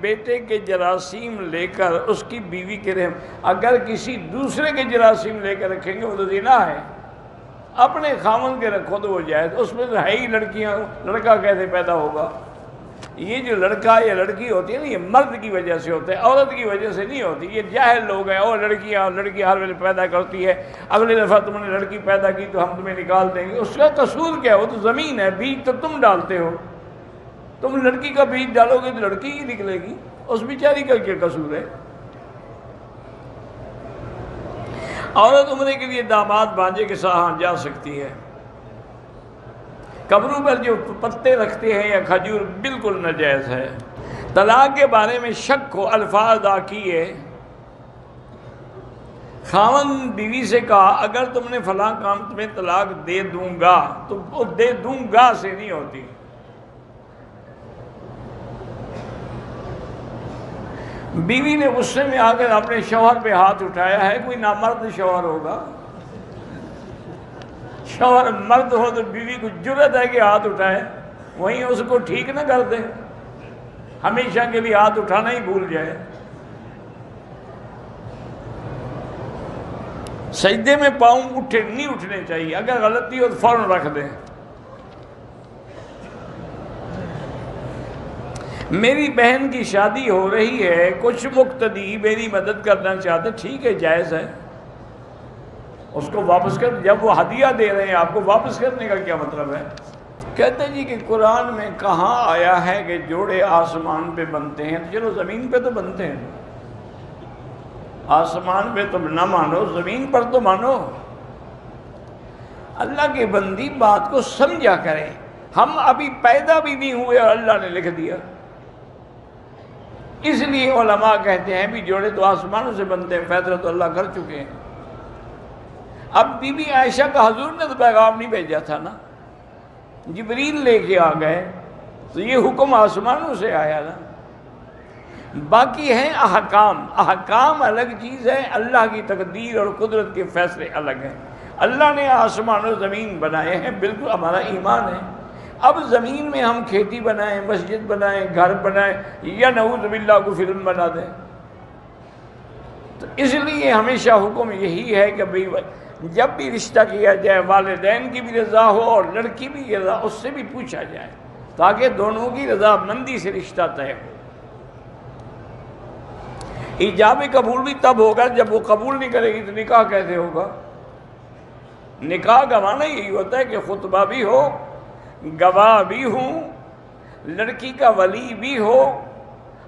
بیٹے کے جراثیم لے کر اس کی بیوی کے رحم، اگر کسی دوسرے کے جراثیم لے کر رکھیں گے وہ تو زنا ہے، اپنے خامن کے رکھو تو وہ جائز، اس میں تو ہے ہی لڑکیاں، لڑکا کیسے پیدا ہوگا؟ یہ جو لڑکا یا لڑکی ہوتی ہے نا، یہ مرد کی وجہ سے ہوتا ہے، عورت کی وجہ سے نہیں ہوتی، یہ جاہل لوگ ہیں، اور لڑکی ہر ویلے پیدا کرتی ہے، اگلے دفعہ تم نے لڑکی پیدا کی تو ہم تمہیں نکال دیں گے، اس کا قصور کیا ہے؟ وہ تو زمین ہے، بیج تو تم ڈالتے ہو، تم لڑکی کا بیج ڈالو گے تو لڑکی ہی نکلے گی، اس بیچاری کا کیا قصور ہے؟ عورت عمرے کے لیے داماد بھانجے کے ساتھ جا سکتی ہے، قبروں پر جو پتے رکھتے ہیں یا کھجور بالکل ناجائز ہے۔ طلاق کے بارے میں شک ہو، الفاظ ادا کیے، خاوند بیوی سے کہا اگر تم نے فلاں کام تمہیں طلاق دے دوں گا، تو وہ دے دوں گا سے نہیں ہوتی، بیوی نے غصے میں آ کر اپنے شوہر پہ ہاتھ اٹھایا ہے، کوئی نامرد شوہر ہوگا؟ شوہر مرد ہو تو بیوی کو جرأت ہے کہ ہاتھ اٹھائے، وہیں اس کو ٹھیک نہ کر دے، ہمیشہ کے لیے ہاتھ اٹھانا ہی بھول جائے۔ سجدے میں پاؤں نہیں اٹھنے چاہیے، اگر غلطی ہو تو فوراً رکھ دیں۔ میری بہن کی شادی ہو رہی ہے، کچھ مقتدی میری مدد کرنا چاہتے، ٹھیک ہے، جائز ہے، اس کو واپس کر، جب وہ ہدیہ دے رہے ہیں آپ کو، واپس کرنے کا کیا مطلب ہے؟ کہتے جی کہ قرآن میں کہاں آیا ہے کہ جوڑے آسمان پہ بنتے ہیں؟ چلو زمین پہ تو بنتے ہیں، آسمان پہ تو نہ مانو، زمین پر تو مانو۔ اللہ کے بندی بات کو سمجھا کریں، ہم ابھی پیدا بھی نہیں ہوئے اور اللہ نے لکھ دیا، اس لیے علماء کہتے ہیں بھی جوڑے تو آسمانوں سے بنتے ہیں، فیصلہ تو اللہ کر چکے ہیں۔ اب بی بی عائشہ کا حضور نے تو پیغام نہیں بھیجا تھا نا، جبریل لے کے آ گئے، تو یہ حکم آسمانوں سے آیا نا۔ باقی ہیں احکام، احکام الگ چیز ہے، اللہ کی تقدیر اور قدرت کے فیصلے الگ ہیں۔ اللہ نے آسمان و زمین بنائے ہیں، بالکل ہمارا ایمان ہے۔ اب زمین میں ہم کھیتی بنائیں، مسجد بنائیں، گھر بنائیں، یا نعوذ باللہ کو فلم بنا دیں، تو اس لیے ہمیشہ حکم یہی ہے کہ بھئی جب بھی رشتہ کیا جائے والدین کی بھی رضا ہو اور لڑکی بھی رضا، اس سے بھی پوچھا جائے تاکہ دونوں کی رضامندی سے رشتہ طے ہو۔ ایجاب قبول بھی تب ہوگا جب وہ قبول نہیں کرے گی تو نکاح کیسے ہوگا؟ نکاح کا معنی یہی ہوتا ہے کہ خطبہ بھی ہو، گواہ بھی ہوں، لڑکی کا ولی بھی ہو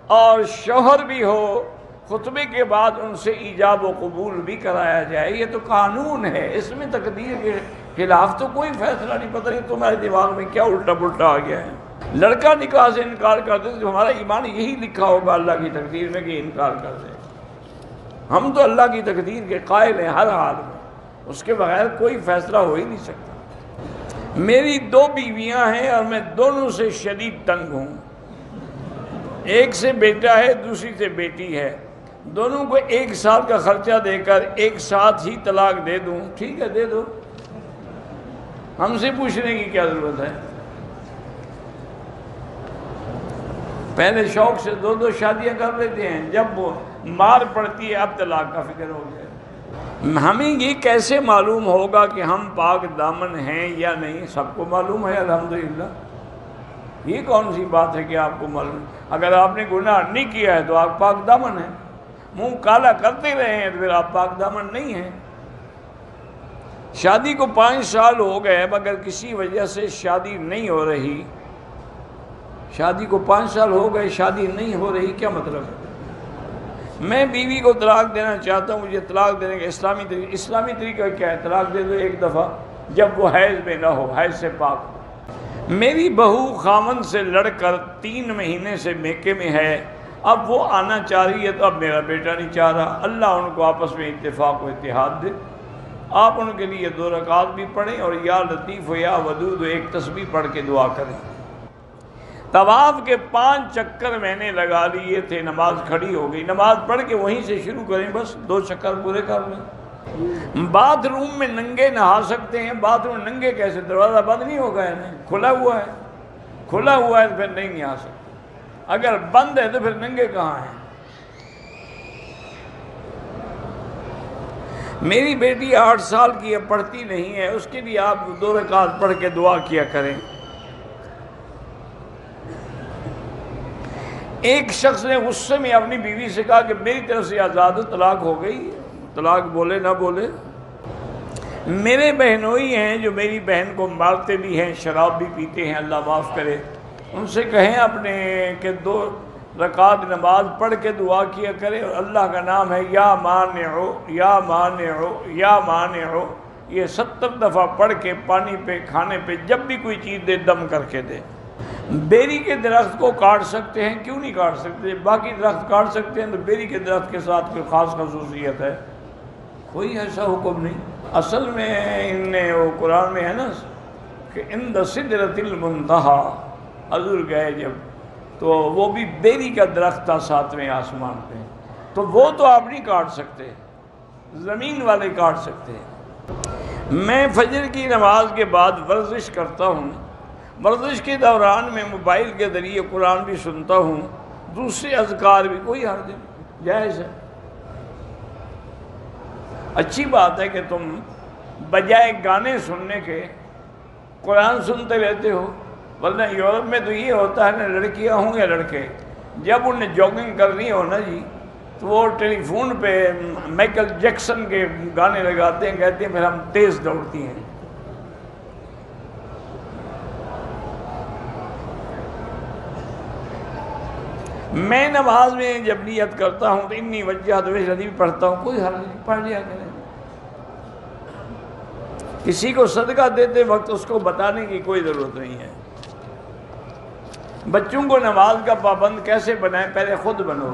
اور شوہر بھی ہو، خطبے کے بعد ان سے ایجاب و قبول بھی کرایا جائے۔ یہ تو قانون ہے، اس میں تقدیر کے خلاف تو کوئی فیصلہ نہیں۔ پتہ نہیں تمہارے دماغ میں کیا الٹا پلٹا آ گیا ہے۔ لڑکا نکاح سے انکار کر دے تو ہمارا ایمان یہی لکھا ہوگا اللہ کی تقدیر میں کہ انکار کر دے۔ ہم تو اللہ کی تقدیر کے قائل ہیں ہر حال میں، اس کے بغیر کوئی فیصلہ ہو ہی نہیں سکتا۔ میری 2 بیویاں ہیں اور میں دونوں سے شدید تنگ ہوں، ایک سے بیٹا ہے، دوسری سے بیٹی ہے، دونوں کو 1 سال کا خرچہ دے کر ایک ساتھ ہی طلاق دے دوں؟ ٹھیک ہے، دے دو، ہم سے پوچھنے کی کیا ضرورت ہے؟ پہلے شوق سے 2 شادیاں کر لیتے ہیں، جب وہ مار پڑتی ہے اب طلاق کا فکر ہو گیا۔ ہمیں یہ کیسے معلوم ہوگا کہ ہم پاک دامن ہیں یا نہیں؟ سب کو معلوم ہے الحمدللہ، یہ کون سی بات ہے کہ آپ کو معلوم؟ اگر آپ نے گناہ نہیں کیا ہے تو آپ پاک دامن ہیں، منہ کالا کرتے رہے ہیں تو پھر آپ پاک دامن نہیں ہیں۔ شادی کو 5 سال ہو گئے مگر کسی وجہ سے شادی نہیں ہو رہی، شادی کو 5 سال ہو گئے شادی نہیں ہو رہی، کیا مطلب ہے؟ میں بیوی کو طلاق دینا چاہتا ہوں، مجھے طلاق دینے کا اسلامی طریقہ کیا ہے؟ طلاق دے دو 1 دفعہ جب وہ حیض میں نہ ہو، حیض سے پاک ہو۔ میری بہو خامن سے لڑ کر 3 مہینے سے میکے میں ہے، اب وہ آنا چاہ رہی ہے تو اب میرا بیٹا نہیں چاہ رہا، اللہ ان کو آپس میں اتفاق و اتحاد دے۔ آپ ان کے لیے 2 رکعات بھی پڑھیں اور یا لطیف و یا ودود 1 تسبیح پڑھ کے دعا کریں۔ طواف کے 5 چکر میں نے لگا لیے تھے، نماز کھڑی ہو گئی، نماز پڑھ کے وہیں سے شروع کریں، بس 2 چکر پورے کر لیں۔ باتھ روم میں ننگے نہا سکتے ہیں؟ باتھ روم ننگے کیسے؟ دروازہ بند نہیں ہوگا، کھلا ہوا ہے، کھلا ہوا ہے تو پھر نہیں نہا سکتے۔ اگر بند ہے تو پھر ننگے کہاں ہیں؟ میری بیٹی 8 سال کی ہے، پڑھتی نہیں ہے، اس کے لیے آپ 2 رکعت پڑھ کے دعا کیا کریں۔ ایک شخص نے غصے میں اپنی بیوی سے کہا کہ میری طرف سے آزاد طلاق ہو گئی، طلاق بولے نہ بولے۔ میرے بہنوئی ہیں جو میری بہن کو مارتے بھی ہیں، شراب بھی پیتے ہیں، اللہ معاف کرے، ان سے کہیں اپنے کہ 2 رکعت نماز پڑھ کے دعا کیا کرے، اور اللہ کا نام ہے یا مانعو یا مانعو یا مانعو، یہ 70 دفعہ پڑھ کے پانی پہ، کھانے پہ، جب بھی کوئی چیز دے دم کر کے دے۔ بیری کے درخت کو کاٹ سکتے ہیں، کیوں نہیں کاٹ سکتے؟ باقی درخت کاٹ سکتے ہیں تو بیری کے درخت کے ساتھ کوئی خاص خصوصیت ہے؟ کوئی ایسا حکم نہیں۔ اصل میں ان نے وہ قرآن میں ہے نا کہ عند سدرۃ المنتہی، حضور گئے جب تو وہ بھی بیری کا درخت تھا 7ویں آسمان پہ، تو وہ تو آپ نہیں کاٹ سکتے، زمین والے کاٹ سکتے ہیں۔ میں فجر کی نماز کے بعد ورزش کرتا ہوں، ورزش کے دوران میں موبائل کے ذریعے قرآن بھی سنتا ہوں، دوسرے اذکار بھی، کوئی حرج نہیں، جائز ہے۔ اچھی بات ہے کہ تم بجائے گانے سننے کے قرآن سنتے رہتے ہو، ورنہ یورپ میں تو یہ ہوتا ہے نا، لڑکیاں ہوں یا لڑکے، جب انہیں جاگنگ کرنی ہو نا جی، تو وہ ٹیلی فون پہ مائیکل جیکسن کے گانے لگاتے ہیں، کہتے ہیں پھر ہم تیز دوڑتی ہیں۔ میں نماز میں جب نیت کرتا ہوں تو انی وجہت وجہ بھی پڑھتا ہوں، کوئی حرج نہیں، پڑھ لیا کریں۔ کسی کو صدقہ دیتے وقت اس کو بتانے کی کوئی ضرورت نہیں ہے۔ بچوں کو نماز کا پابند کیسے بنائیں؟ پہلے خود بنو،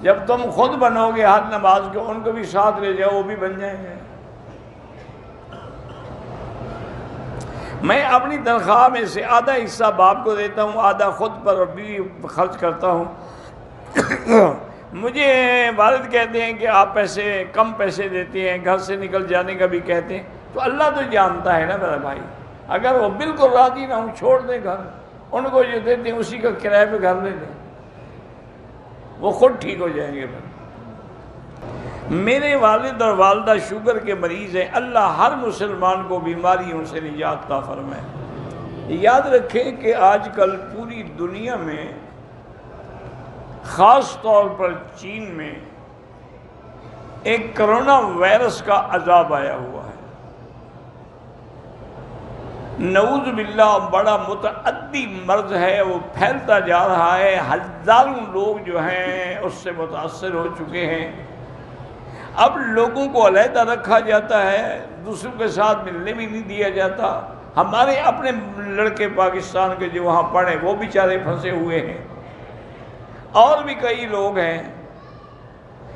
جب تم خود بنو گے ہر نماز کو، ان کو بھی ساتھ لے جاؤ، وہ بھی بن جائیں گے۔ میں اپنی تنخواہ میں سے آدھا حصہ باپ کو دیتا ہوں، آدھا خود پر اور بھی خرچ کرتا ہوں۔ مجھے والد کہتے ہیں کہ آپ کم پیسے دیتے ہیں، گھر سے نکل جانے کا بھی کہتے ہیں، تو اللہ تو جانتا ہے نا میرا بھائی، اگر وہ بالکل راضی نہ ہوں چھوڑ دیں گھر، ان کو جو دیتے ہیں اسی کا کرایہ پہ گھر لے لیں، وہ خود ٹھیک ہو جائیں گے۔ میرے والد اور والدہ شوگر کے مریض ہیں، اللہ ہر مسلمان کو بیماریوں سے نجات عطا فرمائے۔ یاد رکھیں کہ آج کل پوری دنیا میں، خاص طور پر چین میں، ایک کرونا وائرس کا عذاب آیا ہوا ہے، نعوذ باللہ، بڑا متعدی مرض ہے، وہ پھیلتا جا رہا ہے، ہزاروں لوگ جو ہیں اس سے متاثر ہو چکے ہیں۔ اب لوگوں کو علیحدہ رکھا جاتا ہے، دوسروں کے ساتھ ملنے بھی نہیں دیا جاتا۔ ہمارے اپنے لڑکے پاکستان کے جو وہاں پڑھے وہ بیچارے پھنسے ہوئے ہیں، اور بھی کئی لوگ ہیں۔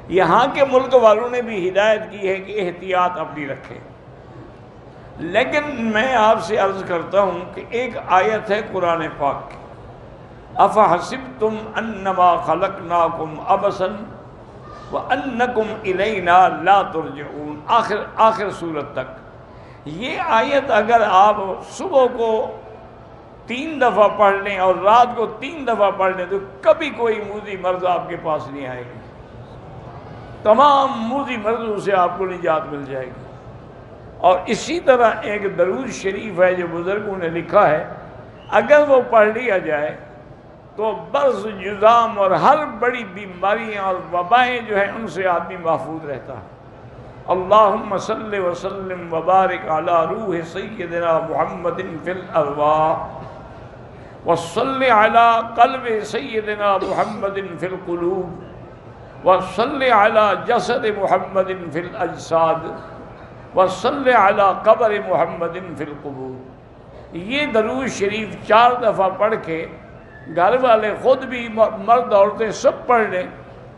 یہاں کے ملک والوں نے بھی ہدایت کی ہے کہ احتیاط اپنی رکھیں، لیکن میں آپ سے عرض کرتا ہوں کہ ایک آیت ہے قرآن پاک کی، افحسبتم انما خلقناکم عبثا وانکم الینا لا ترجعون، آخر سورت تک۔ یہ آیت اگر آپ صبح کو 3 دفعہ پڑھ لیں اور رات کو 3 دفعہ پڑھ لیں تو کبھی کوئی موذی مرض آپ کے پاس نہیں آئے گی، تمام موذی مرضوں سے آپ کو نجات مل جائے گی۔ اور اسی طرح ایک درود شریف ہے جو بزرگوں نے لکھا ہے، اگر وہ پڑھ لیا جائے تو برز، جذام اور ہر بڑی بیماریاں اور وبائیں جو ہیں ان سے آدمی محفوظ رہتا ہے۔ اللہم صلی وسلم وبارک علی روح سیدنا محمد فی الارواح، وصلی علی قلب سیدنا محمد فی القلوب، وصلی علی جسد محمد فی الاجساد، وصلی علی قبر محمد فی القبور۔ یہ درود شریف 4 دفعہ پڑھ کے گھر والے خود بھی، مرد عورتیں سب پڑھ لیں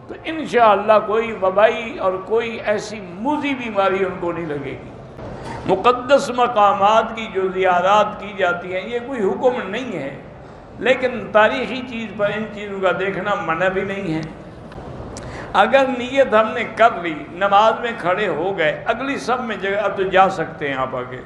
تو انشاءاللہ کوئی وبائی اور کوئی ایسی موذی بیماری ان کو نہیں لگے گی۔ مقدس مقامات کی جو زیارات کی جاتی ہیں یہ کوئی حکم نہیں ہے، لیکن تاریخی چیز پر ان چیزوں کا دیکھنا منع بھی نہیں ہے۔ اگر نیت ہم نے کر لی، نماز میں کھڑے ہو گئے، اگلی سب میں جگہ اب تو جا سکتے ہیں آپ آگے۔